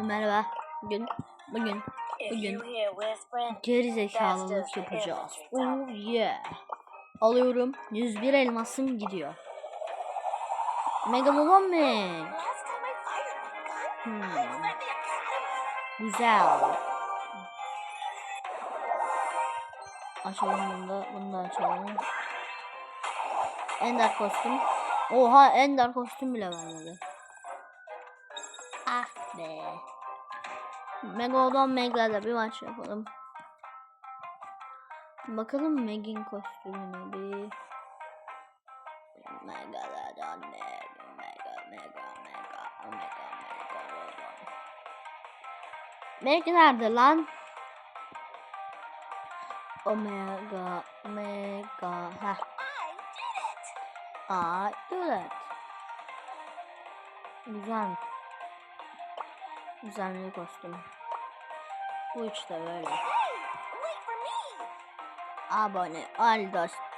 Merhaba. Bugün gerizekalılık yapacağız. Oh yeah. Alıyorum. 101 elmasım gidiyor. Megalodon Meg. Güzel. Açalım bunu da açalım. Ender kostüm. Oha, Ender kostüm bile vermedi. Ah be. Megalodon Meg'le bir maç yapalım. Bakalım Meg'in kostümüne bir. Megalodon Meg. Meg nerede lan? Omega. Heh. I did it. Güzel bir kostüm. Bu işte böyle. Abone ol dostum.